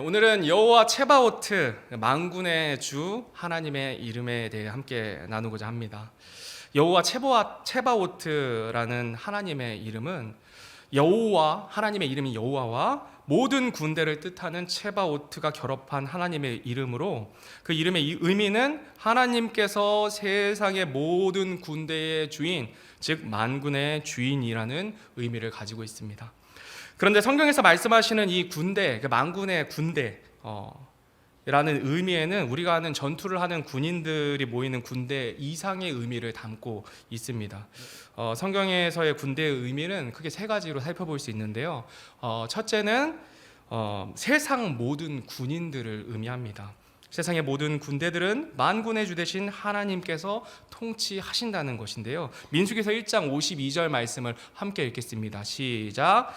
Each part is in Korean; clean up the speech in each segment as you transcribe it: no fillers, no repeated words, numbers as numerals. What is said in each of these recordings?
오늘은 여호와 체바오트, 만군의 주 하나님의 이름에 대해 함께 나누고자 합니다. 여호와 체바오트라는 하나님의 이름은 하나님의 이름이 여호와와 모든 군대를 뜻하는 체바오트가 결합한 하나님의 이름으로, 그 이름의 의미는 하나님께서 세상의 모든 군대의 주인, 즉 만군의 주인이라는 의미를 가지고 있습니다. 그런데 성경에서 말씀하시는 이 군대, 그 만군의 군대 라는 의미에는 우리가 아는 전투를 하는 군인들이 모이는 군대 이상의 의미를 담고 있습니다. 성경에서의 군대의 의미는 크게 세 가지로 살펴볼 수 있는데요. 첫째는 세상 모든 군인들을 의미합니다. 세상의 모든 군대들은 만군의 주 되신 하나님께서 통치하신다는 것인데요. 민수기서 1장 52절 말씀을 함께 읽겠습니다. 시작.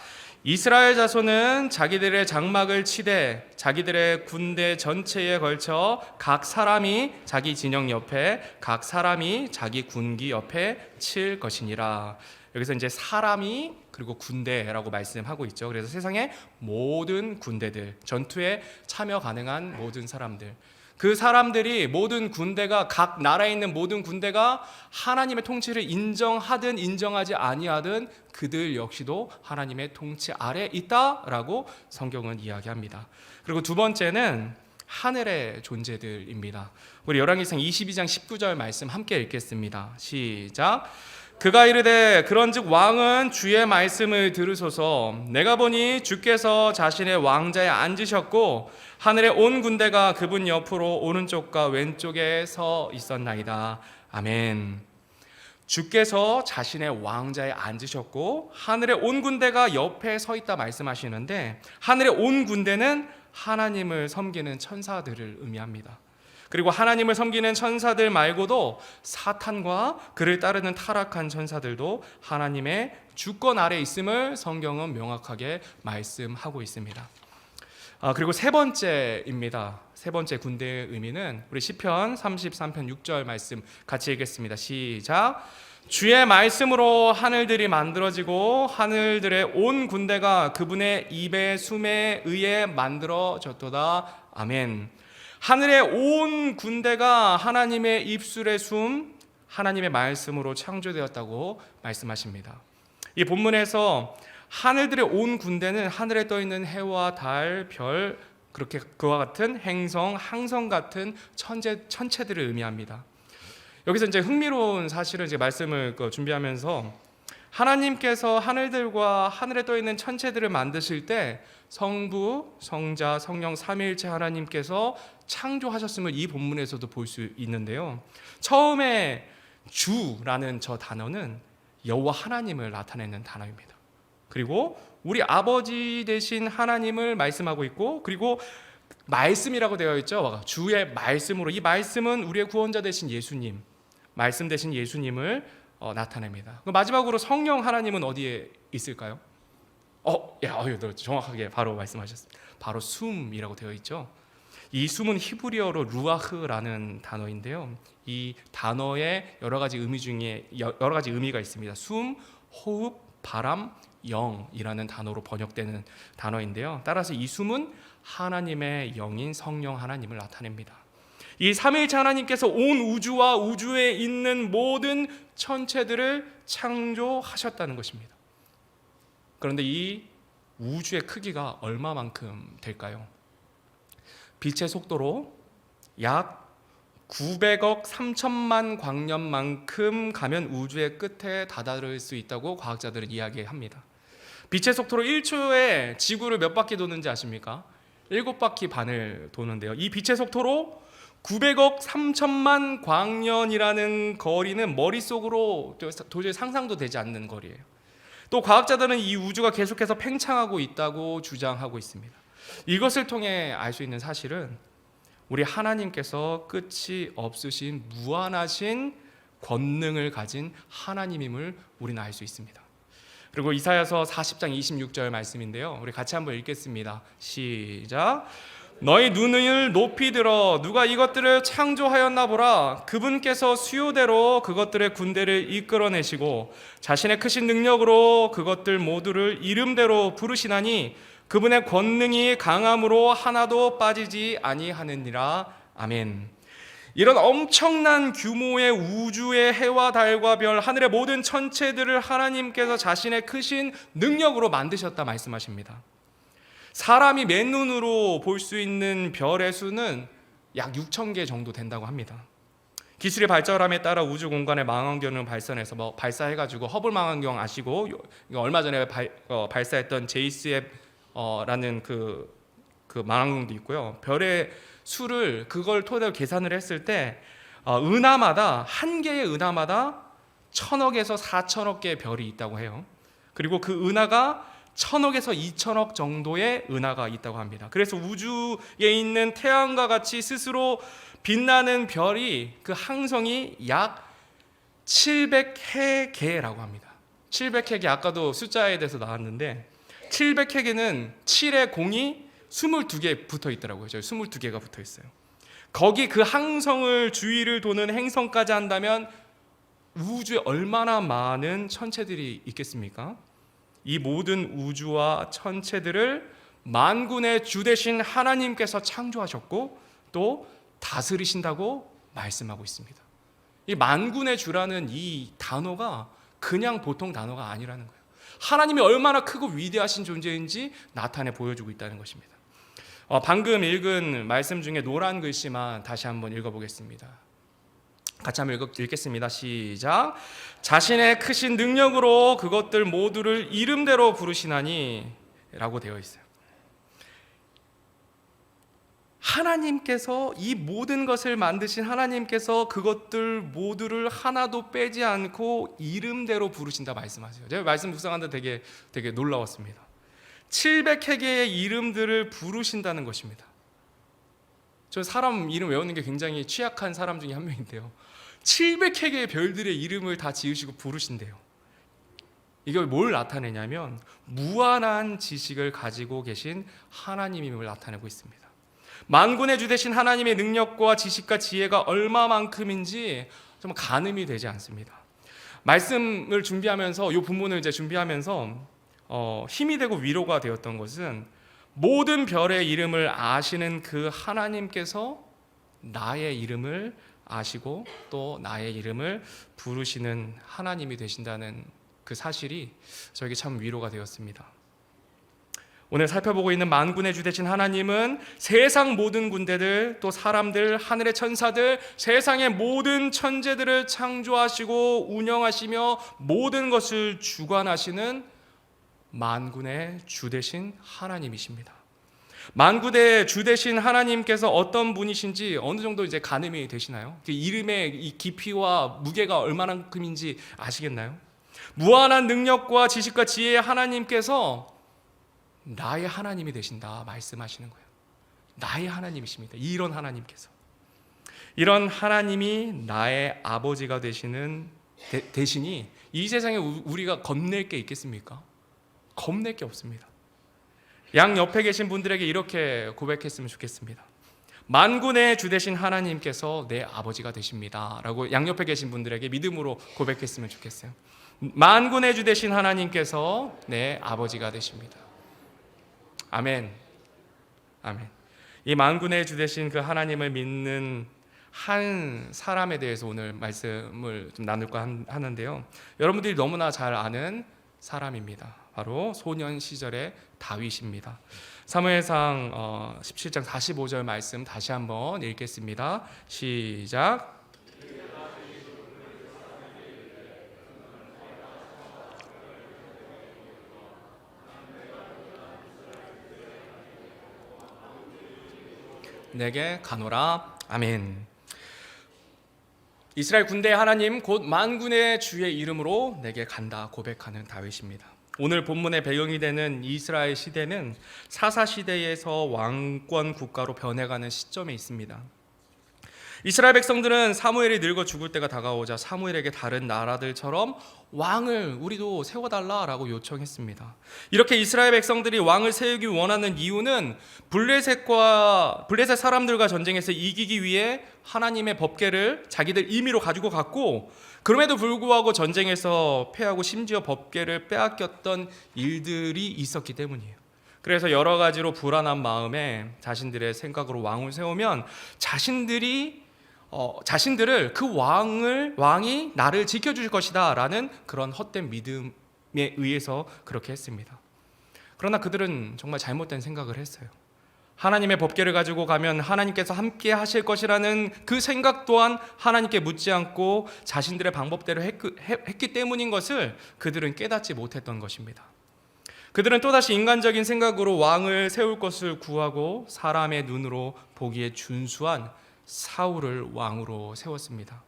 이스라엘 자손은 자기들의 장막을 치되 자기들의 군대 전체에 걸쳐 각 사람이 자기 진영 옆에, 각 사람이 자기 군기 옆에 칠 것이니라. 여기서 이제 사람이 그리고 군대라고 말씀하고 있죠. 그래서 세상의 모든 군대들, 전투에 참여 가능한 모든 사람들, 그 사람들이, 모든 군대가, 각 나라에 있는 모든 군대가 하나님의 통치를 인정하든 인정하지 아니하든 그들 역시도 하나님의 통치 아래 있다라고 성경은 이야기합니다. 그리고 두 번째는 하늘의 존재들입니다. 우리 열왕기상 22장 19절 말씀 함께 읽겠습니다. 시작. 그가 이르되 그런즉 왕은 주의 말씀을 들으소서. 내가 보니 주께서 자신의 왕자에 앉으셨고 하늘의 온 군대가 그분 옆으로 오른쪽과 왼쪽에 서 있었나이다. 아멘. 주께서 자신의 왕자에 앉으셨고 하늘의 온 군대가 옆에 서 있다 말씀하시는데, 하늘의 온 군대는 하나님을 섬기는 천사들을 의미합니다. 그리고 하나님을 섬기는 천사들 말고도 사탄과 그를 따르는 타락한 천사들도 하나님의 주권 아래 있음을 성경은 명확하게 말씀하고 있습니다. 그리고 세 번째입니다. 세 번째 군대의 의미는 우리 시편 33편 6절 말씀 같이 읽겠습니다. 시작. 주의 말씀으로 하늘들이 만들어지고 하늘들의 온 군대가 그분의 입의 숨에 의해 만들어졌도다. 아멘. 하늘의 온 군대가 하나님의 입술의 숨, 하나님의 말씀으로 창조되었다고 말씀하십니다. 이 본문에서 하늘들의 온 군대는 하늘에 떠 있는 해와 달, 별, 그렇게 그와 같은 행성, 항성 같은 천체들을 의미합니다. 여기서 이제 흥미로운 사실은 이제 말씀을 준비하면서 하나님께서 하늘들과 하늘에 떠 있는 천체들을 만드실 때 성부, 성자, 성령 삼위일체 하나님께서 창조하셨음을 이 본문에서도 볼 수 있는데요. 처음에 주라는 저 단어는 여호와 하나님을 나타내는 단어입니다. 그리고 우리 아버지 되신 하나님을 말씀하고 있고, 그리고 말씀이라고 되어 있죠. 주의 말씀으로, 이 말씀은 우리의 구원자 되신 예수님, 말씀 되신 예수님을 나타냅니다. 마지막으로 성령 하나님은 어디에 있을까요? 정확하게 바로 말씀하셨습니다. 바로 숨이라고 되어 있죠. 이 숨은 히브리어로 루아흐라는 단어인데요. 이 단어에 여러 가지 의미 중에 여러 가지 의미가 있습니다. 숨, 호흡, 바람, 영이라는 단어로 번역되는 단어인데요. 따라서 이 숨은 하나님의 영인 성령 하나님을 나타냅니다. 이 삼위일체 하나님께서 온 우주와 우주에 있는 모든 천체들을 창조하셨다는 것입니다. 그런데 이 우주의 크기가 얼마만큼 될까요? 빛의 속도로 약 900억 3천만 광년만큼 가면 우주의 끝에 다다를 수 있다고 과학자들은 이야기합니다. 빛의 속도로 1초에 지구를 몇 바퀴 도는지 아십니까? 7바퀴 반을 도는데요. 이 빛의 속도로 900억 3천만 광년이라는 거리는 머릿속으로 도저히 상상도 되지 않는 거리예요. 또 과학자들은 이 우주가 계속해서 팽창하고 있다고 주장하고 있습니다. 이것을 통해 알 수 있는 사실은 우리 하나님께서 끝이 없으신 무한하신 권능을 가진 하나님임을 우리는 알 수 있습니다. 그리고 이사야서 40장 26절 말씀인데요. 우리 같이 한번 읽겠습니다. 시작. 너희 눈을 높이 들어 누가 이것들을 창조하였나 보라. 그분께서 수요대로 그것들의 군대를 이끌어내시고 자신의 크신 능력으로 그것들 모두를 이름대로 부르시나니 그분의 권능이 강함으로 하나도 빠지지 아니하느니라. 아멘. 이런 엄청난 규모의 우주의 해와 달과 별, 하늘의 모든 천체들을 하나님께서 자신의 크신 능력으로 만드셨다 말씀하십니다. 사람이 맨눈으로 볼 수 있는 별의 수는 약 6,000개 정도 된다고 합니다. 기술의 발전함에 따라 우주 공간의 망원경을 발산해서 발사해가지고 허블 망원경 아시고 얼마 전에 발사했던 제이스앱라는 그 망원경도 있고요. 별의 수를 그걸 토대로 계산을 했을 때 은하마다 한 개의 은하마다 1,000억에서 4,000억 개의 별이 있다고 해요. 그리고 그 은하가 1,000억에서 2,000억 정도의 은하가 있다고 합니다. 그래서 우주에 있는 태양과 같이 스스로 빛나는 별이 그 항성이 약 700해계라고 합니다. 700해계, 아까도 숫자에 대해서 나왔는데 700해계는 7의 공이 22개 붙어 있더라고요. 저희 22개가 붙어 있어요. 거기 그 항성을 주위를 도는 행성까지 한다면 우주에 얼마나 많은 천체들이 있겠습니까? 이 모든 우주와 천체들을 만군의 주 되신 하나님께서 창조하셨고 또 다스리신다고 말씀하고 있습니다. 이 만군의 주라는 이 단어가 그냥 보통 단어가 아니라는 거예요. 하나님이 얼마나 크고 위대하신 존재인지 나타내 보여주고 있다는 것입니다. 방금 읽은 말씀 중에 노란 글씨만 다시 한번 읽어보겠습니다. 같이 한번 읽겠습니다. 시작. 자신의 크신 능력으로 그것들 모두를 이름대로 부르시나니 라고 되어 있어요. 하나님께서 이 모든 것을 만드신 하나님께서 그것들 모두를 하나도 빼지 않고 이름대로 부르신다 말씀하세요. 제가 말씀 묵상하는데 되게 놀라웠습니다. 700해계의 이름들을 부르신다는 것입니다. 저 사람 이름 외우는 게 굉장히 취약한 사람 중에 한 명인데요. 700해계의 별들의 이름을 다 지으시고 부르신대요. 이걸 뭘 나타내냐면 무한한 지식을 가지고 계신 하나님임을 나타내고 있습니다. 만군의 주 되신 하나님의 능력과 지식과 지혜가 얼마만큼인지 정말 가늠이 되지 않습니다. 말씀을 준비하면서 이 본문을 이제 준비하면서 힘이 되고 위로가 되었던 것은 모든 별의 이름을 아시는 그 하나님께서 나의 이름을 아시고 또 나의 이름을 부르시는 하나님이 되신다는 그 사실이 저에게 참 위로가 되었습니다. 오늘 살펴보고 있는 만군의 주 되신 하나님은 세상 모든 군대들, 또 사람들, 하늘의 천사들, 세상의 모든 천재들을 창조하시고 운영하시며 모든 것을 주관하시는 만군의 주 되신 하나님이십니다. 만군의 주 되신 하나님께서 어떤 분이신지 어느 정도 이제 가늠이 되시나요? 그 이름의 이 깊이와 무게가 얼마만큼인지 아시겠나요? 무한한 능력과 지식과 지혜의 하나님께서 나의 하나님이 되신다 말씀하시는 거예요. 나의 하나님이십니다. 이런 하나님께서, 이런 하나님이 나의 아버지가 되시는 대신이 이 세상에 우리가 겁낼 게 있겠습니까? 겁낼 게 없습니다. 양 옆에 계신 분들에게 이렇게 고백했으면 좋겠습니다. 만군의 주 되신 하나님께서 내 아버지가 되십니다 라고 양 옆에 계신 분들에게 믿음으로 고백했으면 좋겠어요. 만군의 주 되신 하나님께서 내 아버지가 되십니다. 아멘. 아멘. 이 만군의 주 되신 그 하나님을 믿는 한 사람에 대해서 오늘 말씀을 좀 나눌까 하는데요. 여러분들이 너무나 잘 아는 사람입니다. 바로 소년 시절의 다윗입니다. 사무엘상 17장 45절 말씀 다시 한번 읽겠습니다. 시작. 내게 가노라. 아멘. 이스라엘 군대의 하나님 곧 만군의 주의 이름으로 내게 간다 고백하는 다윗입니다. 오늘 본문의 배경이 되는 이스라엘 시대는 사사 시대에서 왕권 국가로 변해가는 시점에 있습니다. 이스라엘 백성들은 사무엘이 늙어 죽을 때가 다가오자 사무엘에게 다른 나라들처럼 왕을 우리도 세워달라라고 요청했습니다. 이렇게 이스라엘 백성들이 왕을 세우기 원하는 이유는 블레셋 사람들과 전쟁에서 이기기 위해 하나님의 법궤를 자기들 임의로 가지고 갔고, 그럼에도 불구하고 전쟁에서 패하고 심지어 법궤를 빼앗겼던 일들이 있었기 때문이에요. 그래서 여러 가지로 불안한 마음에 자신들의 생각으로 왕을 세우면 자신들을 그 왕이 나를 지켜줄 것이다라는 그런 헛된 믿음에 의해서 그렇게 했습니다. 그러나 그들은 정말 잘못된 생각을 했어요. 하나님의 법궤를 가지고 가면 하나님께서 함께 하실 것이라는 그 생각 또한 하나님께 묻지 않고 자신들의 방법대로 했기 때문인 것을 그들은 깨닫지 못했던 것입니다. 그들은 또다시 인간적인 생각으로 왕을 세울 것을 구하고 사람의 눈으로 보기에 준수한 사울을 왕으로 세웠습니다.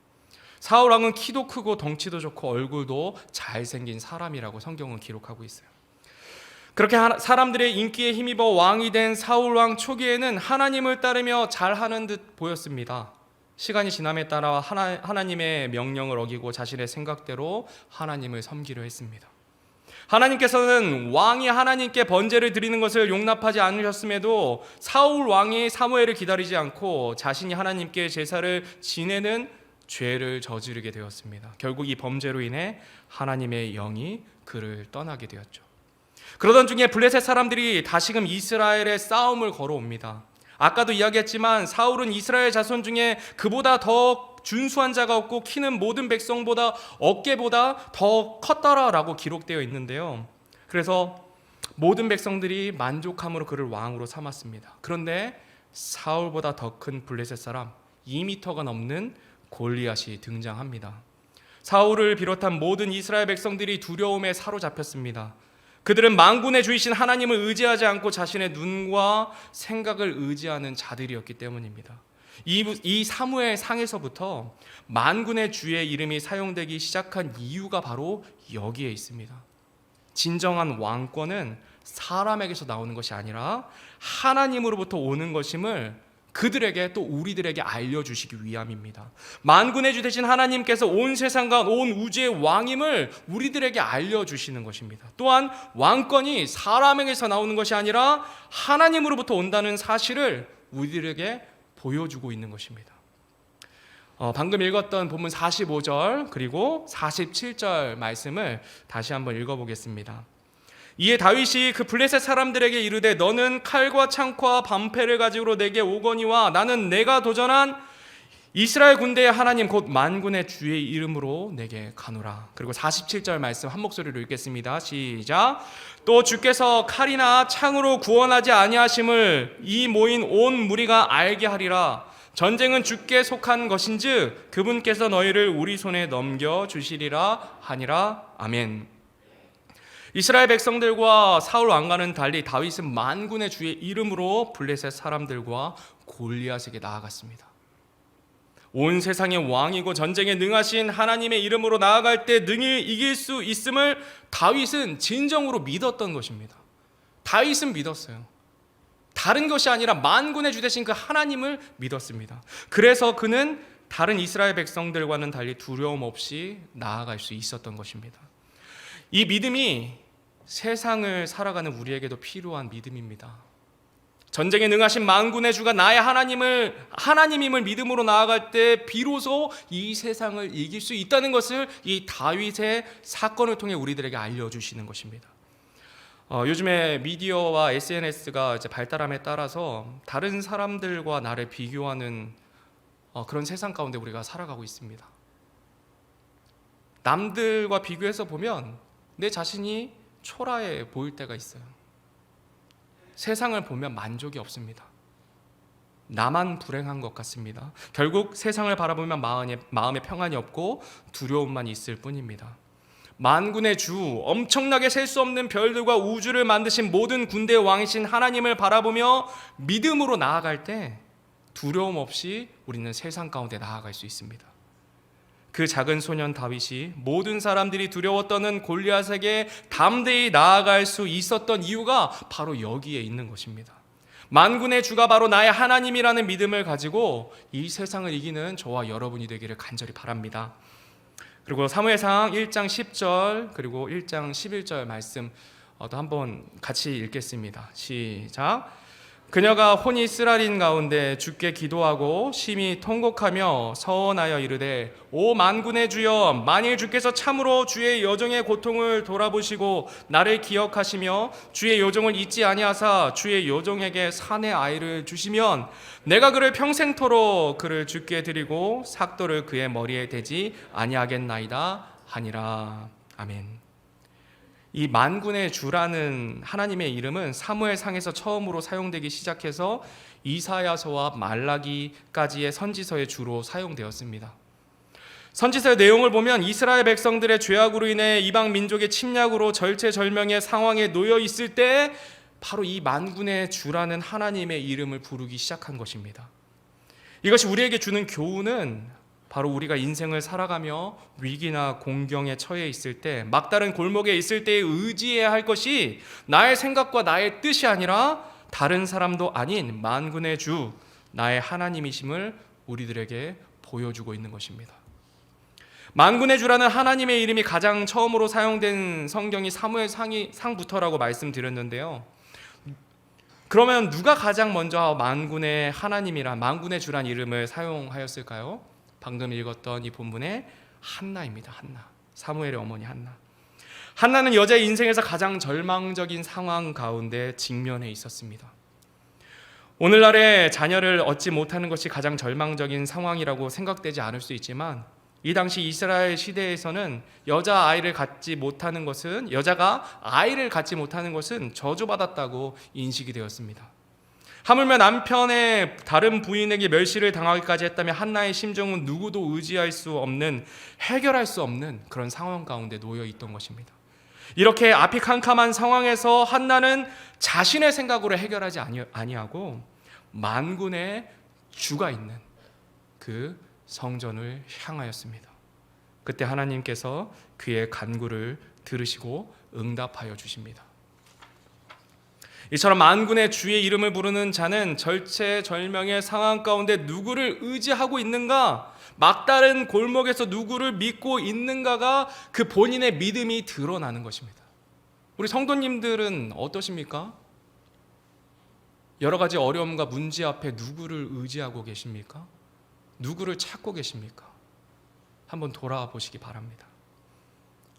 사울 왕은 키도 크고 덩치도 좋고 얼굴도 잘생긴 사람이라고 성경은 기록하고 있어요. 그렇게 사람들의 인기에 힘입어 왕이 된 사울 왕 초기에는 하나님을 따르며 잘하는 듯 보였습니다. 시간이 지남에 따라 하나님의 명령을 어기고 자신의 생각대로 하나님을 섬기려 했습니다. 하나님께서는 왕이 하나님께 번제를 드리는 것을 용납하지 않으셨음에도 사울 왕이 사무엘을 기다리지 않고 자신이 하나님께 제사를 지내는 죄를 저지르게 되었습니다. 결국 이 범죄로 인해 하나님의 영이 그를 떠나게 되었죠. 그러던 중에 블레셋 사람들이 다시금 이스라엘의 싸움을 걸어옵니다. 아까도 이야기했지만 사울은 이스라엘 자손 중에 그보다 더 준수한 자가 없고 키는 모든 백성보다 어깨보다 더 컸더라라고 기록되어 있는데요. 그래서 모든 백성들이 만족함으로 그를 왕으로 삼았습니다. 그런데 사울보다 더 큰 블레셋 사람 2m가 넘는 골리앗이 등장합니다. 사울을 비롯한 모든 이스라엘 백성들이 두려움에 사로잡혔습니다. 그들은 만군의 주이신 하나님을 의지하지 않고 자신의 눈과 생각을 의지하는 자들이었기 때문입니다. 이 사무엘 상에서부터 만군의 주의 이름이 사용되기 시작한 이유가 바로 여기에 있습니다. 진정한 왕권은 사람에게서 나오는 것이 아니라 하나님으로부터 오는 것임을 그들에게 또 우리들에게 알려주시기 위함입니다. 만군의 주 되신 하나님께서 온 세상과 온 우주의 왕임을 우리들에게 알려주시는 것입니다. 또한 왕권이 사람에게서 나오는 것이 아니라 하나님으로부터 온다는 사실을 우리들에게 보여주고 있는 것입니다. 방금 읽었던 본문 45절 그리고 47절 말씀을 다시 한번 읽어보겠습니다. 이에 다윗이 그 블레셋 사람들에게 이르되 너는 칼과 창과 방패를 가지고 내게 오거니와 나는 내가 도전한 이스라엘 군대의 하나님 곧 만군의 주의 이름으로 내게 가노라. 그리고 47절 말씀 한 목소리로 읽겠습니다. 시작. 또 주께서 칼이나 창으로 구원하지 아니하심을 이 모인 온 무리가 알게 하리라. 전쟁은 주께 속한 것인즉 그분께서 너희를 우리 손에 넘겨주시리라 하니라. 아멘. 이스라엘 백성들과 사울 왕과는 달리 다윗은 만군의 주의 이름으로 블레셋 사람들과 골리앗에게 나아갔습니다. 온 세상의 왕이고 전쟁에 능하신 하나님의 이름으로 나아갈 때 능히 이길 수 있음을 다윗은 진정으로 믿었던 것입니다. 다윗은 믿었어요. 다른 것이 아니라 만군의 주 되신 그 하나님을 믿었습니다. 그래서 그는 다른 이스라엘 백성들과는 달리 두려움 없이 나아갈 수 있었던 것입니다. 이 믿음이 세상을 살아가는 우리에게도 필요한 믿음입니다. 전쟁에 능하신 만군의 주가 나의 하나님임을 믿음으로 나아갈 때 비로소 이 세상을 이길 수 있다는 것을 이 다윗의 사건을 통해 우리들에게 알려주시는 것입니다. 요즘에 미디어와 SNS가 이제 발달함에 따라서 다른 사람들과 나를 비교하는 그런 세상 가운데 우리가 살아가고 있습니다. 남들과 비교해서 보면 내 자신이 초라해 보일 때가 있어요. 세상을 보면 만족이 없습니다. 나만 불행한 것 같습니다. 결국 세상을 바라보면 마음에 평안이 없고 두려움만 있을 뿐입니다. 만군의 주, 엄청나게 셀 수 없는 별들과 우주를 만드신 모든 군대의 왕이신 하나님을 바라보며 믿음으로 나아갈 때 두려움 없이 우리는 세상 가운데 나아갈 수 있습니다. 그 작은 소년 다윗이 모든 사람들이 두려워 떠는 골리앗에게 담대히 나아갈 수 있었던 이유가 바로 여기에 있는 것입니다. 만군의 주가 바로 나의 하나님이라는 믿음을 가지고 이 세상을 이기는 저와 여러분이 되기를 간절히 바랍니다. 그리고 사무엘상 1장 10절 그리고 1장 11절 말씀 또 한번 같이 읽겠습니다. 시작. 그녀가 혼이 쓰라린 가운데 주께 기도하고 심히 통곡하며 서원하여 이르되 오 만군의 주여 만일 주께서 참으로 주의 여종의 고통을 돌아보시고 나를 기억하시며 주의 여종을 잊지 아니하사 주의 여종에게 산의 아이를 주시면 내가 그를 평생토록 그를 주께 드리고 삭도를 그의 머리에 대지 아니하겠나이다 하니라. 아멘. 이 만군의 주라는 하나님의 이름은 사무엘상에서 처음으로 사용되기 시작해서 이사야서와 말라기까지의 선지서의 주로 사용되었습니다. 선지서의 내용을 보면 이스라엘 백성들의 죄악으로 인해 이방 민족의 침략으로 절체절명의 상황에 놓여 있을 때 바로 이 만군의 주라는 하나님의 이름을 부르기 시작한 것입니다. 이것이 우리에게 주는 교훈은 바로 우리가 인생을 살아가며 위기나 공경에 처해 있을 때, 막다른 골목에 있을 때 의지해야 할 것이 나의 생각과 나의 뜻이 아니라 다른 사람도 아닌 만군의 주, 나의 하나님이심을 우리들에게 보여주고 있는 것입니다. 만군의 주라는 하나님의 이름이 가장 처음으로 사용된 성경이 사무엘상부터라고 말씀드렸는데요. 그러면 누가 가장 먼저 만군의 하나님이란, 만군의 주란 이름을 사용하였을까요? 방금 읽었던 이 본문의 한나입니다. 한나, 사무엘의 어머니 한나. 한나는 여자의 인생에서 가장 절망적인 상황 가운데 직면해 있었습니다. 오늘날의 자녀를 얻지 못하는 것이 가장 절망적인 상황이라고 생각되지 않을 수 있지만, 이 당시 이스라엘 시대에서는 여자가 아이를 갖지 못하는 것은 저주받았다고 인식이 되었습니다. 하물며 남편의 다른 부인에게 멸시를 당하기까지 했다면 한나의 심정은 누구도 의지할 수 없는, 해결할 수 없는 그런 상황 가운데 놓여 있던 것입니다. 이렇게 앞이 캄캄한 상황에서 한나는 자신의 생각으로 해결하지 아니하고 만군의 주가 있는 그 성전을 향하였습니다. 그때 하나님께서 그의 간구를 들으시고 응답하여 주십니다. 이처럼 만군의 주의 이름을 부르는 자는 절체절명의 상황 가운데 누구를 의지하고 있는가, 막다른 골목에서 누구를 믿고 있는가가 그 본인의 믿음이 드러나는 것입니다. 우리 성도님들은 어떠십니까? 여러 가지 어려움과 문제 앞에 누구를 의지하고 계십니까? 누구를 찾고 계십니까? 한번 돌아보시기 바랍니다.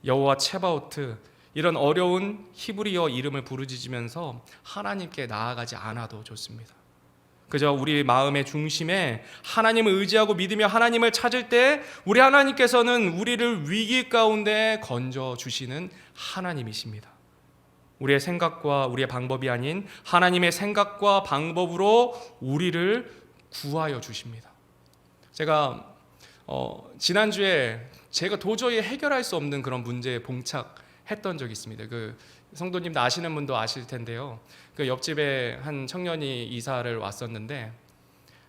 여호와 체바오트, 이런 어려운 히브리어 이름을 부르짖으면서 하나님께 나아가지 않아도 좋습니다. 그저 우리 마음의 중심에 하나님을 의지하고 믿으며 하나님을 찾을 때 우리 하나님께서는 우리를 위기 가운데 건져주시는 하나님이십니다. 우리의 생각과 우리의 방법이 아닌 하나님의 생각과 방법으로 우리를 구하여 주십니다. 제가 지난주에 제가 도저히 해결할 수 없는 그런 문제에 봉착했던 적이 있습니다. 그 성도님들 아시는 분도 아실 텐데요. 그 옆집에 한 청년이 이사를 왔었는데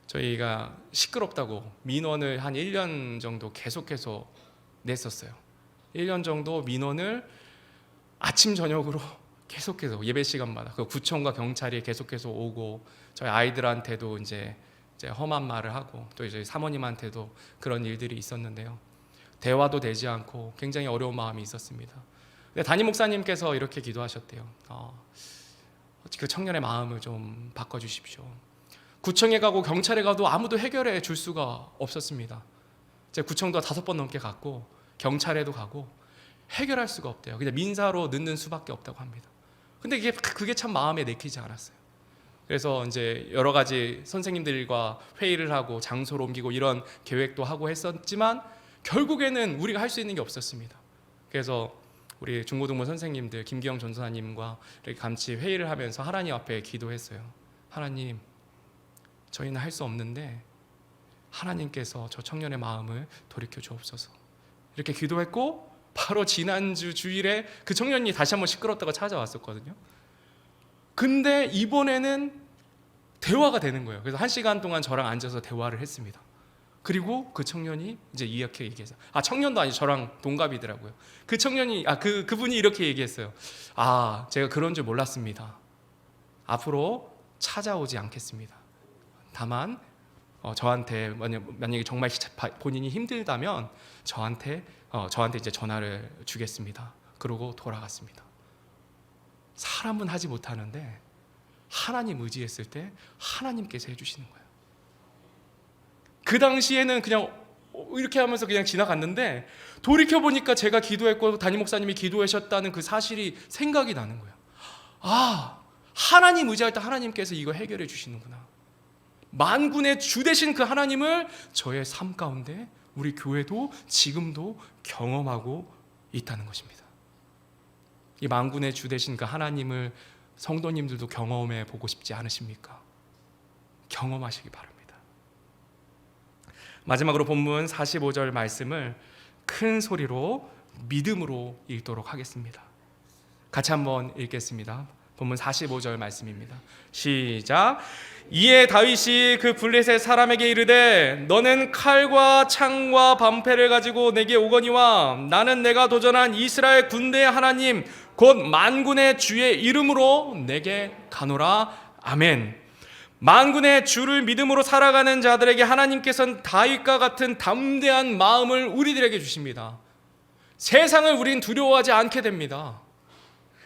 저희가 시끄럽다고 민원을 한 1년 정도 계속해서 냈었어요. 1년 정도 민원을 아침 저녁으로 계속해서 예배 시간마다 그 구청과 경찰이 계속해서 오고 저희 아이들한테도 이제 험한 말을 하고 또 이제 사모님한테도 그런 일들이 있었는데요. 대화도 되지 않고 굉장히 어려운 마음이 있었습니다. 근데 담임 목사님께서 이렇게 기도하셨대요. 그 청년의 마음을 좀 바꿔주십시오. 구청에 가고 경찰에 가도 아무도 해결해 줄 수가 없었습니다. 제 구청도 5번 넘게 갔고 경찰에도 가고 해결할 수가 없대요. 그냥 민사로 넣는 수밖에 없다고 합니다. 근데 그게 참 마음에 내키지 않았어요. 그래서 이제 여러 가지 선생님들과 회의를 하고 장소를 옮기고 이런 계획도 하고 했었지만 결국에는 우리가 할 수 있는 게 없었습니다. 그래서 우리 중고등부 선생님들 김기영 전도사님과 이렇게 같이 회의를 하면서 하나님 앞에 기도했어요. 하나님, 저희는 할 수 없는데 하나님께서 저 청년의 마음을 돌이켜 주옵소서. 이렇게 기도했고 바로 지난주 주일에 그 청년이 다시 한번 시끄럽다고 찾아왔었거든요. 근데 이번에는 대화가 되는 거예요. 그래서 1시간 동안 저랑 앉아서 대화를 했습니다. 그리고 그 청년이 이제 이렇게 얘기했어요. 청년도 아니고 저랑 동갑이더라고요. 그 청년이 그분이 이렇게 얘기했어요. 제가 그런 줄 몰랐습니다. 앞으로 찾아오지 않겠습니다. 다만 저한테 만약에 정말 본인이 힘들다면 저한테 이제 전화를 주겠습니다. 그러고 돌아갔습니다. 사람은 하지 못하는데 하나님 의지했을 때 하나님께서 해주시는 거예요. 그 당시에는 그냥 이렇게 하면서 그냥 지나갔는데 돌이켜보니까 제가 기도했고 담임 목사님이 기도하셨다는 그 사실이 생각이 나는 거예요. 아, 하나님 의지할 때 하나님께서 이거 해결해 주시는구나. 만군의 주 되신 그 하나님을 저의 삶 가운데 우리 교회도 지금도 경험하고 있다는 것입니다. 이 만군의 주 되신 그 하나님을 성도님들도 경험해 보고 싶지 않으십니까? 경험하시기 바랍니다. 마지막으로 본문 45절 말씀을 큰 소리로 믿음으로 읽도록 하겠습니다. 같이 한번 읽겠습니다. 본문 45절 말씀입니다. 시작. 이에 다윗이 그 블레셋 사람에게 이르되 너는 칼과 창과 방패를 가지고 내게 오거니와 나는 내가 도전한 이스라엘 군대의 하나님 곧 만군의 주의 이름으로 내게 가노라. 아멘. 만군의 주를 믿음으로 살아가는 자들에게 하나님께서는 다윗과 같은 담대한 마음을 우리들에게 주십니다. 세상을 우린 두려워하지 않게 됩니다.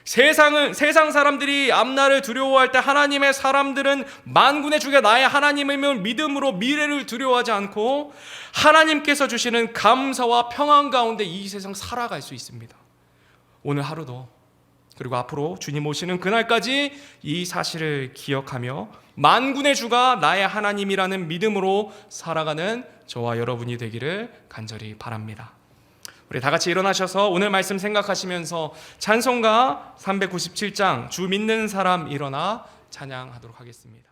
세상 사람들이 앞날을 두려워할 때 하나님의 사람들은 만군의 주가 나의 하나님임을 믿음으로 미래를 두려워하지 않고 하나님께서 주시는 감사와 평안 가운데 이 세상 살아갈 수 있습니다. 오늘 하루도 그리고 앞으로 주님 오시는 그날까지 이 사실을 기억하며 만군의 주가 나의 하나님이라는 믿음으로 살아가는 저와 여러분이 되기를 간절히 바랍니다. 우리 다 같이 일어나셔서 오늘 말씀 생각하시면서 찬송가 397장 주 믿는 사람 일어나 찬양하도록 하겠습니다.